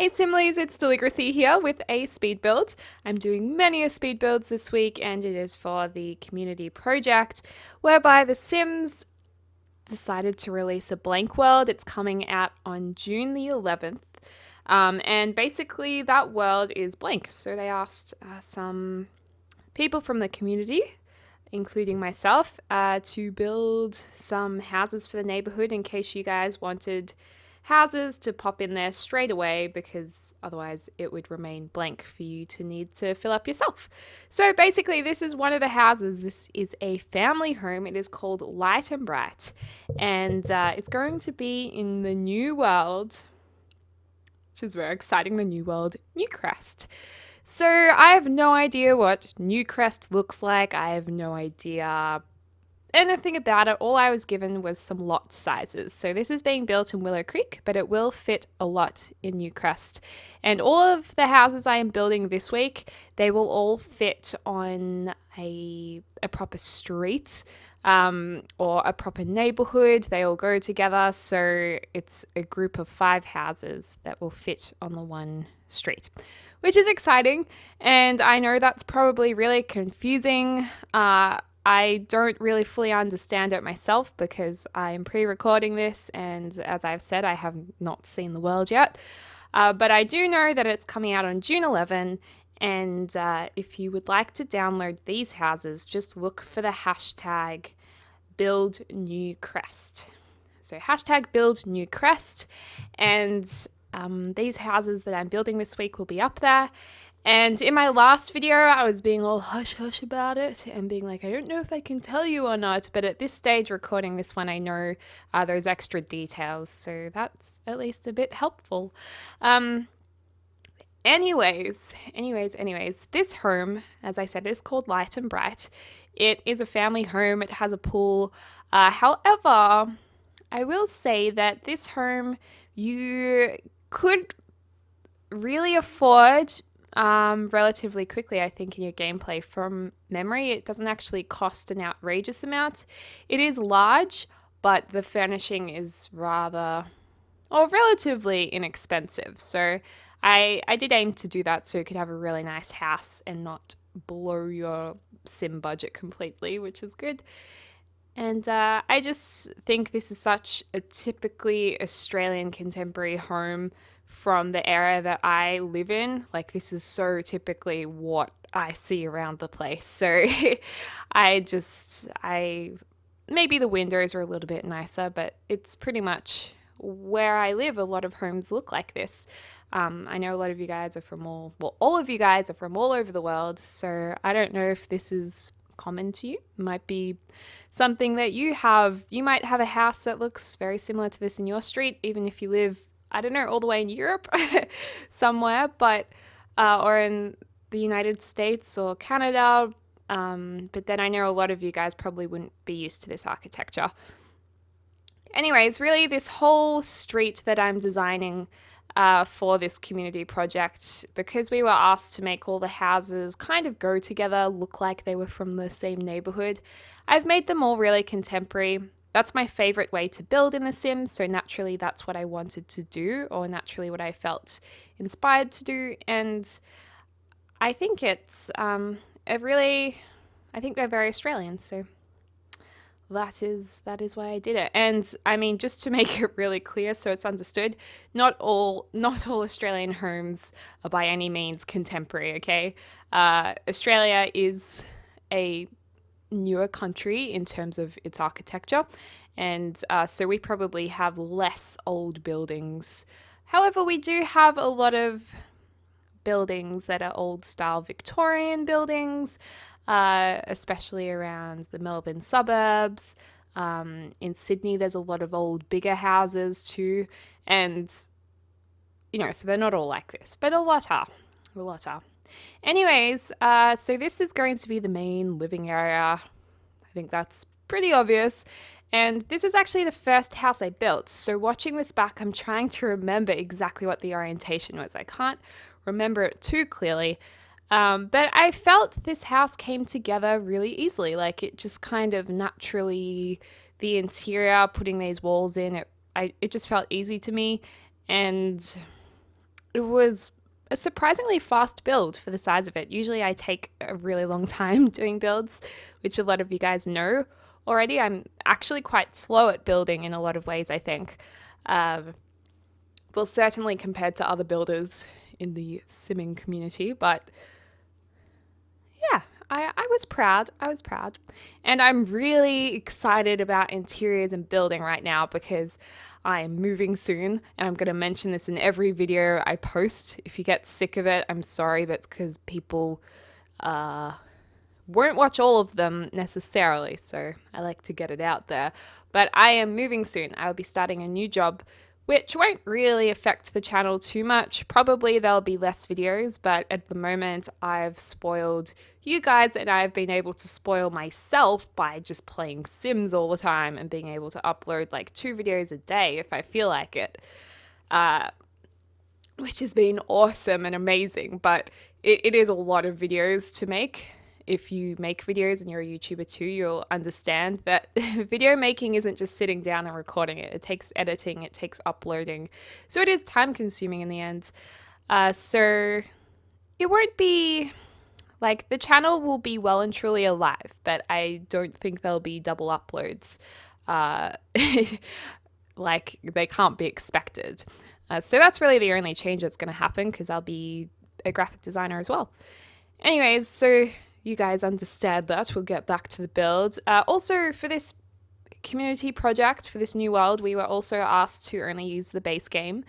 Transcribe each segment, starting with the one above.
Hey Simlies, it's Deligracy here with a speed build. I'm doing many speed builds this week and it is for the community project whereby The Sims decided to release a blank world. It's coming out on June the 11th. And basically that world is blank. So they asked some people from the community, including myself, to build some houses for the neighborhood in case you guys wanted houses to pop in there straight away, because otherwise it would remain blank for you to need to fill up yourself. So basically this is one of the houses. This is a family home. It is called Light and Bright, and it's going to be in the new world, which is very exciting, the new world Newcrest. So I have no idea what Newcrest looks like. I have no idea anything about it. All I was given was some lot sizes. So this is being built in Willow Creek, but it will fit a lot in Newcrest. And all of the houses I am building this week, they will all fit on a proper street or a proper neighborhood. They all go together. So it's a group of 5 houses that will fit on the one street, which is exciting. And I know that's probably really confusing. I don't really fully understand it myself because I am pre-recording this, and as I've said, I have not seen the world yet. But I do know that it's coming out on June 11, and if you would like to download these houses, just look for the hashtag #BuildNewCrest. So hashtag #BuildNewCrest, and these houses that I'm building this week will be up there. And in my last video, I was being all hush-hush about it and being like, I don't know if I can tell you or not. But at this stage, recording this one, I know those extra details. So that's at least a bit helpful. Anyways, this home, as I said, is called Light and Bright. It is a family home. It has a pool. However, I will say that this home you could really afford relatively quickly, I think, in your gameplay. From memory, it doesn't actually cost an outrageous amount. It is large, but the furnishing is relatively inexpensive. So I did aim to do that so you could have a really nice house and not blow your sim budget completely, which is good. And I just think this is such a typically Australian contemporary home from the era that I live in. Like, this is so typically what I see around the place. So maybe the windows are a little bit nicer, but it's pretty much where I live. A lot of homes look like this. I know a lot of you guys are all of you guys are from all over the world. So I don't know if this is common to you. It might be something that you have. You might have a house that looks very similar to this in your street, even if you live, I don't know, all the way in Europe somewhere, but or in the United States or Canada. But then I know a lot of you guys probably wouldn't be used to this architecture. Anyways, really this whole street that I'm designing for this community project, because we were asked to make all the houses kind of go together, look like they were from the same neighborhood, I've made them all really contemporary. That's my favorite way to build in The Sims, so naturally that's what I wanted to do, or naturally what I felt inspired to do. And I think it's I think they're very Australian, so that is why I did it. And I mean, just to make it really clear so it's understood, not all Australian homes are by any means contemporary, okay? Australia is a newer country in terms of its architecture, and so we probably have less old buildings. However, we do have a lot of buildings that are old style Victorian buildings, especially around the Melbourne suburbs. In Sydney, there's a lot of old, bigger houses too. And, so they're not all like this, but a lot are. Anyways, so this is going to be the main living area. I think that's pretty obvious. And this was actually the first house I built. So watching this back, I'm trying to remember exactly what the orientation was. I can't remember it too clearly. But I felt this house came together really easily. Like, it just kind of naturally, the interior, putting these walls in, it just felt easy to me. And it was a surprisingly fast build for the size of it. Usually I take a really long time doing builds, which a lot of you guys know already. I'm actually quite slow at building in a lot of ways, I think. Um, well, certainly compared to other builders in the simming community, but yeah, I was proud. I was proud. And I'm really excited about interiors and building right now because I'm moving soon and I'm going to mention this in every video I post. If you get sick of it, I'm sorry, but it's because people won't watch all of them necessarily, so I like to get it out there. But I am moving soon. I'll be starting a new job, which won't really affect the channel too much. Probably there'll be less videos, but at the moment I've spoiled you guys and I've been able to spoil myself by just playing Sims all the time and being able to upload like 2 videos a day if I feel like it. Which has been awesome and amazing, but it is a lot of videos to make. If you make videos and you're a YouTuber too, you'll understand that video making isn't just sitting down and recording it. It takes editing, it takes uploading. So it is time consuming in the end. So it won't be like the channel will be well and truly alive, but I don't think there'll be double uploads. Like they can't be expected. So that's really the only change that's going to happen because I'll be a graphic designer as well. Anyways, so you guys understand that. We'll get back to the build. Also, for this community project, for this new world, we were also asked to only use the base game.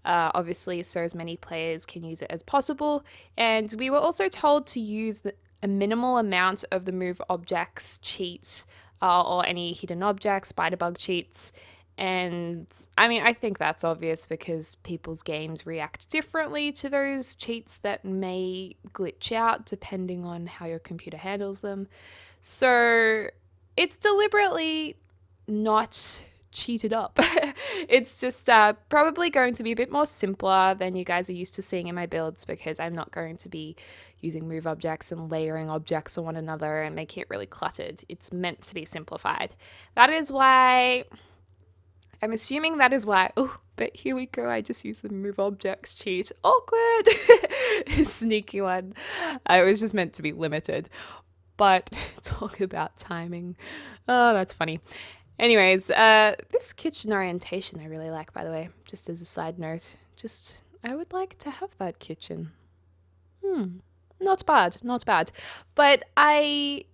Obviously, so as many players can use it as possible. And we were also told to use a minimal amount of the move objects cheat or any hidden objects, spider bug cheats. And I mean, I think that's obvious because people's games react differently to those cheats that may glitch out depending on how your computer handles them. So it's deliberately not cheated up. It's just probably going to be a bit more simpler than you guys are used to seeing in my builds because I'm not going to be using move objects and layering objects on one another and making it really cluttered. It's meant to be simplified. That is why... I'm assuming that is why. Oh, but here we go. I just used the move objects cheat. Awkward. Sneaky one. It was just meant to be limited. But talk about timing. Oh, that's funny. Anyways, this kitchen orientation I really like, by the way, just as a side note. Just, I would like to have that kitchen. Not bad, not bad. But I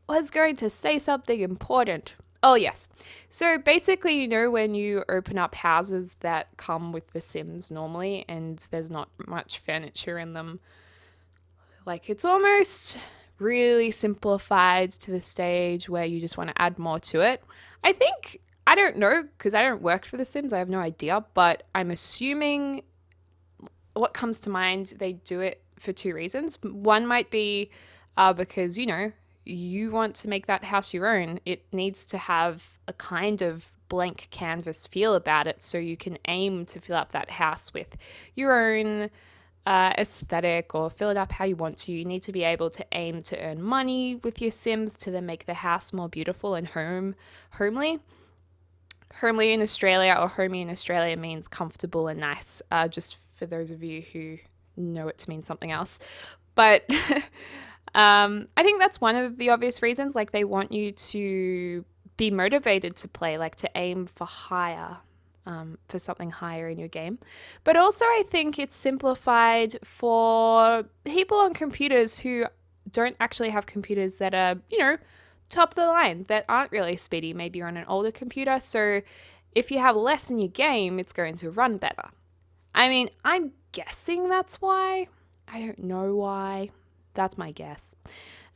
was going to say something important. Oh, yes. So basically, you know, when you open up houses that come with The Sims normally and there's not much furniture in them, like it's almost really simplified to the stage where you just want to add more to it. I think, I don't know, because I don't work for The Sims, I have no idea, but I'm assuming what comes to mind, they do it for 2 reasons. One might be because, you know, you want to make that house your own. It needs to have a kind of blank canvas feel about it so you can aim to fill up that house with your own aesthetic or fill it up how you want to. You need to be able to aim to earn money with your Sims to then make the house more beautiful and homely. Homely in Australia or homey in Australia means comfortable and nice, just for those of you who know it to mean something else. But I think that's one of the obvious reasons. Like they want you to be motivated to play, like to aim for higher, for something higher in your game. But also I think it's simplified for people on computers who don't actually have computers that are, you know, top of the line, that aren't really speedy. Maybe you're on an older computer. So if you have less in your game, it's going to run better. I mean, I'm guessing that's why. I don't know why. That's my guess.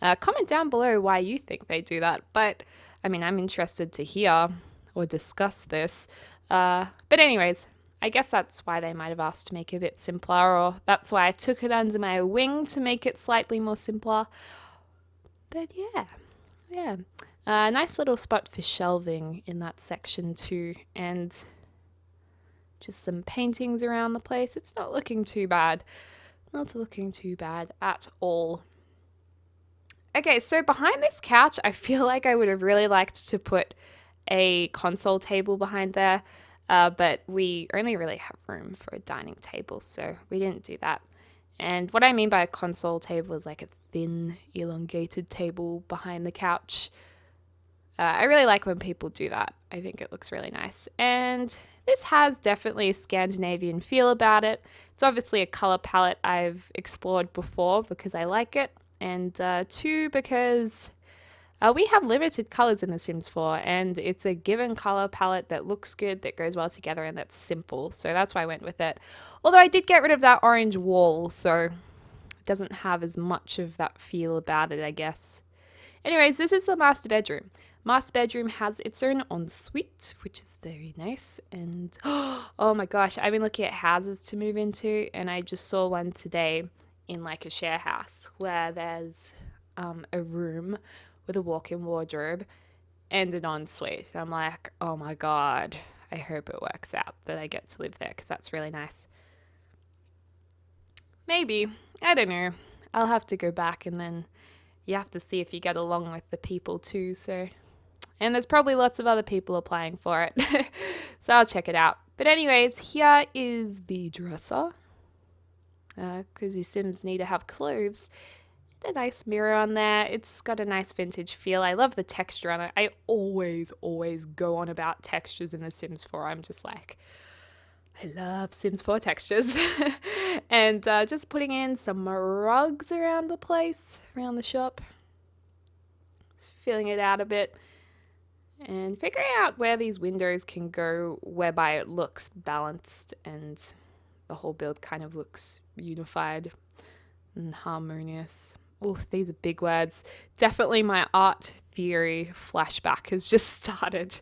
Comment down below why you think they do that. But, I mean, I'm interested to hear or discuss this. But anyways, I guess that's why they might have asked to make it a bit simpler, or that's why I took it under my wing to make it slightly more simpler. But yeah. Nice little spot for shelving in that section too. And just some paintings around the place. It's not looking too bad. Not looking too bad at all. Okay, so behind this couch, I feel like I would have really liked to put a console table behind there. but we only really have room for a dining table, so we didn't do that. And what I mean by a console table is like a thin, elongated table behind the couch. I really like when people do that. I think it looks really nice. And this has definitely a Scandinavian feel about it. It's obviously a color palette I've explored before because I like it. And two, because we have limited colors in The Sims 4, and it's a given color palette that looks good, that goes well together, and that's simple. So that's why I went with it. Although I did get rid of that orange wall, so it doesn't have as much of that feel about it, I guess. Anyways, this is the master bedroom. Master bedroom has its own ensuite, which is very nice. And oh my gosh, I've been looking at houses to move into, and I just saw one today in like a share house where there's a room with a walk-in wardrobe and an ensuite. I'm like, oh my god, I hope it works out that I get to live there because that's really nice. Maybe, I don't know. I'll have to go back, and then you have to see if you get along with the people too. So, and there's probably lots of other people applying for it. So I'll check it out. But anyways, here is the dresser. Because you Sims need to have clothes. A nice mirror on there. It's got a nice vintage feel. I love the texture on it. I always go on about textures in The Sims 4. I'm just like, I love Sims 4 textures. And just putting in some rugs around the place, around the shop. Just filling it out a bit. And figuring out where these windows can go whereby it looks balanced and the whole build kind of looks unified and harmonious. Oh, these are big words. Definitely my art theory flashback has just started.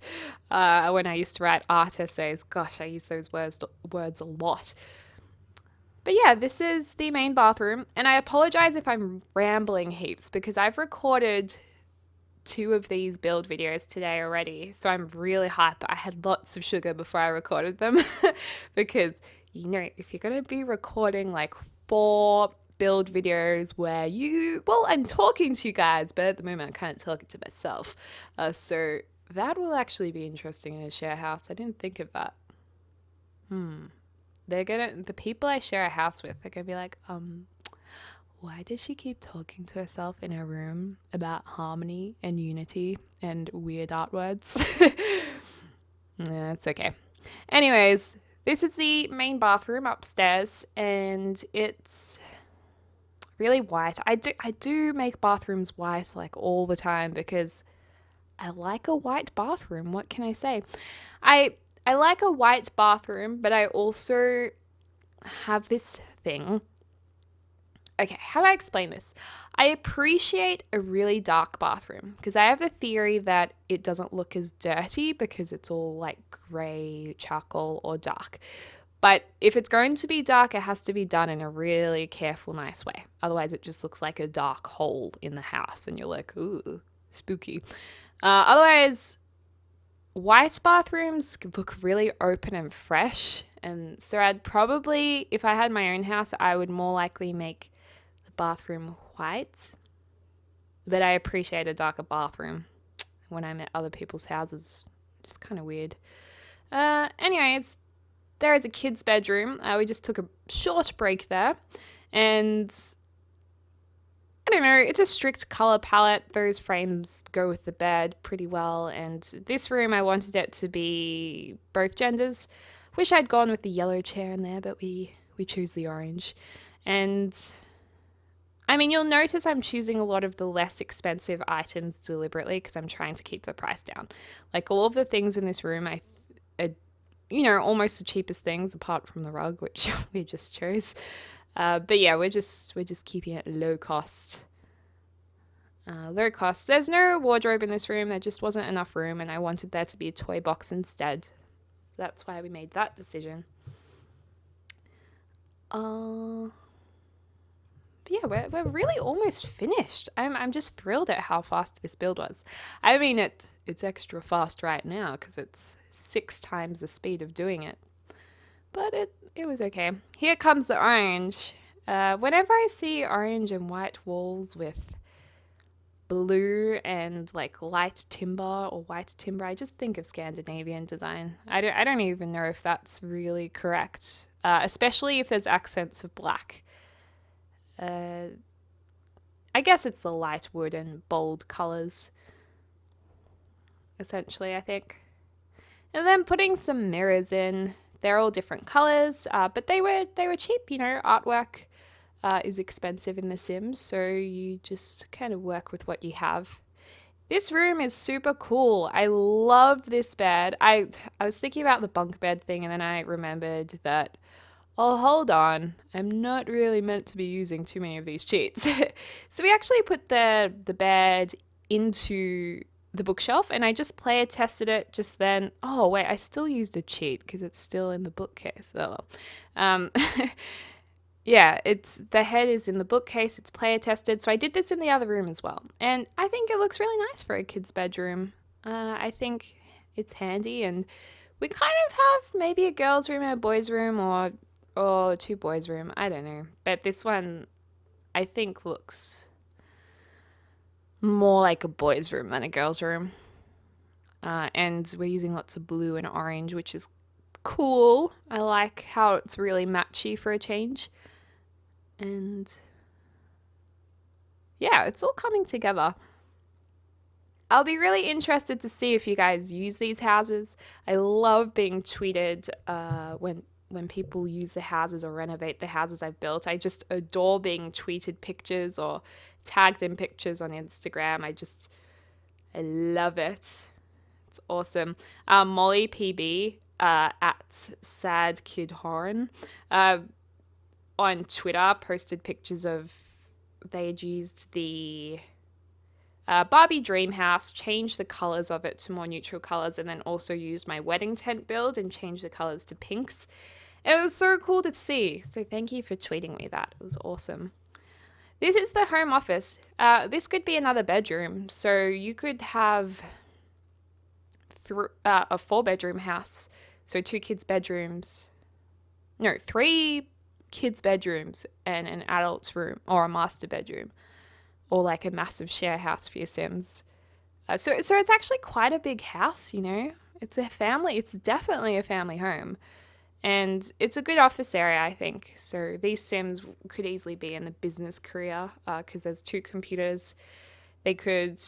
When I used to write art essays, gosh, I use those words a lot. But yeah, this is the main bathroom, and I apologize if I'm rambling heaps because I've recorded 2 of these build videos today already, so I'm really hyped. I had lots of sugar before I recorded them because, you know, if you're going to be recording like 4 build videos where I'm talking to you guys, but at the moment I can't talk it to myself. So that will actually be interesting in a share house. I didn't think of that. The people I share a house with, they're going to be like, why does she keep talking to herself in her room about harmony and unity and weird art words? Yeah, it's okay. Anyways, this is the main bathroom upstairs, and it's really white. I do make bathrooms white like all the time because I like a white bathroom. What can I say? I like a white bathroom, but I also have this thing. Okay, how do I explain this? I appreciate a really dark bathroom because I have the theory that it doesn't look as dirty because it's all like grey, charcoal, or dark. But if it's going to be dark, it has to be done in a really careful, nice way. Otherwise, it just looks like a dark hole in the house and you're like, ooh, spooky. Otherwise, white bathrooms look really open and fresh. And so I'd probably, if I had my own house, I would more likely make bathroom white, but I appreciate a darker bathroom when I'm at other people's houses. Just kind of weird. Anyways, there is a kid's bedroom. We just took a short break there, and I don't know, it's a strict color palette. Those frames go with the bed pretty well, and this room I wanted it to be both genders. Wish I'd gone with the yellow chair in there, but we choose the orange. And I mean, you'll notice I'm choosing a lot of the less expensive items deliberately because I'm trying to keep the price down. Like all of the things in this room, almost the cheapest things apart from the rug, which we just chose. But yeah, we're just keeping it low cost. Low cost. There's no wardrobe in this room. There just wasn't enough room, and I wanted there to be a toy box instead. So that's why we made that decision. But yeah, we're really almost finished. I'm just thrilled at how fast this build was. I mean, it's extra fast right now because it's 6 times the speed of doing it. But it was okay. Here comes the orange. Whenever I see orange and white walls with blue and like light timber or white timber. I just think of Scandinavian design. I don't even know if that's really correct, especially if there's accents of black. Uh, I guess it's the light wood and bold colors, essentially, I think. And then putting some mirrors in. They're all different colors, but they were cheap. You know, artwork is expensive in The Sims, so you just kind of work with what you have. This room is super cool. I love this bed. I was thinking about the bunk bed thing, and then I remembered that, oh, hold on, I'm not really meant to be using too many of these cheats. So we actually put the bed into the bookshelf, and I just player tested it just then. Oh wait, I still used a cheat because it's still in the bookcase. Oh well. Um, yeah, it's the head is in the bookcase. It's player tested. So I did this in the other room as well, and I think it looks really nice for a kid's bedroom. I think it's handy, and we kind of have maybe a girls' room and a boys' room, or two boys' room. I don't know, but this one I think looks more like a boys' room than a girls' room. And we're using lots of blue and orange, which is cool. I like how it's really matchy for a change. And yeah, it's all coming together. I'll be really interested to see if you guys use these houses. I love being tweeted when people use the houses or renovate the houses I've built. I just adore being tweeted pictures or tagged in pictures on Instagram. I love it. It's awesome. Molly PB at Sad Kid Horn on Twitter posted pictures of they'd used the Barbie Dream House, changed the colors of it to more neutral colors, and then also used my wedding tent build and changed the colors to pinks. And it was so cool to see. So thank you for tweeting me that. It was awesome. This is the home office. This could be another bedroom. So you could have a 4-bedroom house. So 2 kids' bedrooms. No, 3 kids' bedrooms and an adult's room or a master bedroom. Or like a massive share house for your Sims. So it's actually quite a big house, you know. It's a family. It's definitely a family home. And it's a good office area, I think. So these Sims could easily be in the business career because there's 2 computers. They could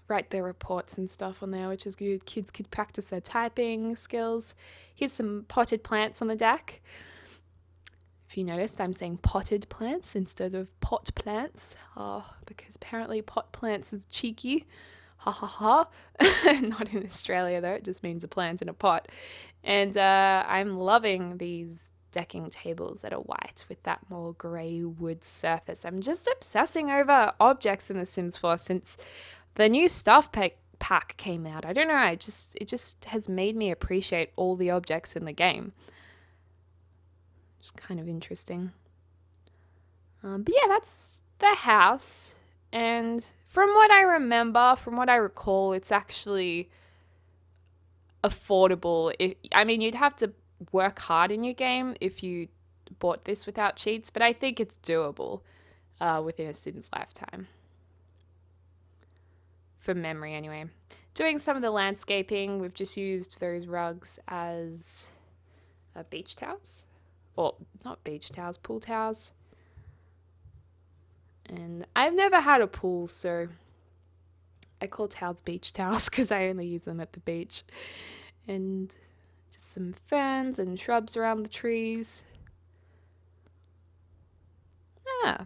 write their reports and stuff on there, which is good. Kids could practice their typing skills. Here's some potted plants on the deck. If you noticed, I'm saying potted plants instead of pot plants. Because apparently pot plants is cheeky. Ha ha ha. Not in Australia though, it just means a plant in a pot. And I'm loving these decking tables that are white with that more grey wood surface. I'm just obsessing over objects in The Sims 4 since the new stuff pack came out. I don't know, it just has made me appreciate all the objects in the game. It's kind of interesting. But yeah, that's the house. And from what I remember, from what I recall, it's actually affordable. You'd have to work hard in your game if you bought this without cheats, but I think it's doable within a Sims lifetime. From memory, anyway. Doing some of the landscaping, we've just used those rugs as beach towels. Or not beach towels, pool towels. And I've never had a pool, so I call towels beach towels because I only use them at the beach. And just some ferns and shrubs around the trees. Yeah,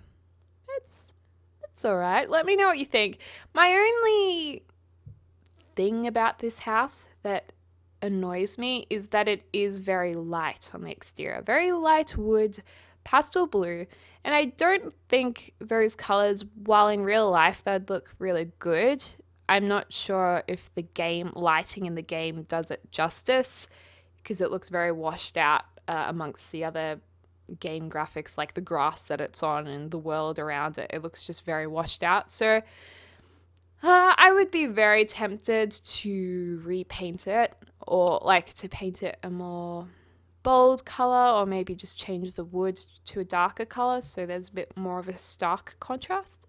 it's all right. Let me know what you think. My only thing about this house that annoys me is that it is very light on the exterior. Very light wood, pastel blue. And I don't think those colors, while in real life they'd look really good, I'm not sure if the lighting in the game does it justice because it looks very washed out amongst the other game graphics, like the grass that it's on and the world around it. It looks just very washed out. So I would be very tempted to repaint it or like to paint it a more bold color, or maybe just change the wood to a darker color so there's a bit more of a stark contrast.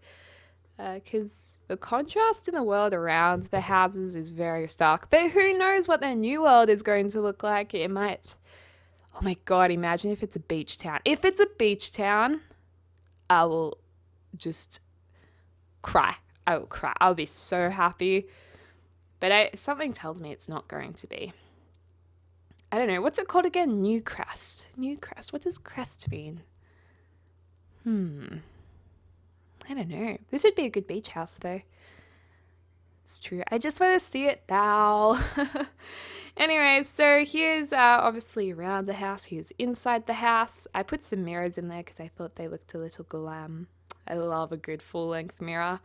Because the contrast in the world around the houses is very stark. But who knows what their new world is going to look like? It might... Oh my god, imagine if it's a beach town. If it's a beach town, I will just cry. I will cry. I'll be so happy. But something tells me it's not going to be. I don't know. What's it called again? Newcrest. Newcrest. What does crest mean? I don't know. This would be a good beach house though. It's true. I just want to see it now. Anyways, so here's obviously around the house. Here's inside the house. I put some mirrors in there because I thought they looked a little glam. I love a good full-length mirror.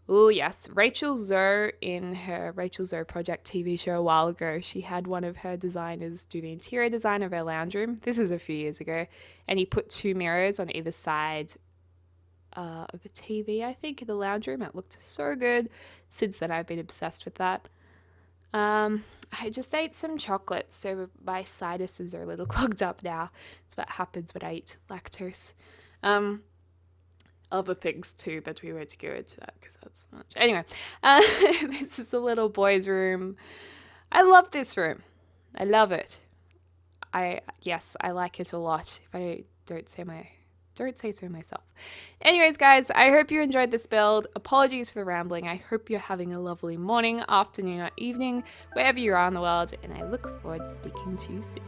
Oh yes, Rachel Zoe in her Rachel Zoe Project TV show a while ago, she had one of her designers do the interior design of her lounge room. This is a few years ago. And he put 2 mirrors on either side of a TV, I think, in the lounge room. It looked so good. Since then, I've been obsessed with that. I just ate some chocolate, so my sinuses are a little clogged up now. It's what happens when I eat lactose. Other things too, but we won't go into that because that's much. Anyway, this is the little boy's room. I love this room. I love it. Yes, I like it a lot. If I don't say so myself. Anyways, guys, I hope you enjoyed this build. Apologies for the rambling. I hope you're having a lovely morning, afternoon, or evening, wherever you are in the world, and I look forward to speaking to you soon.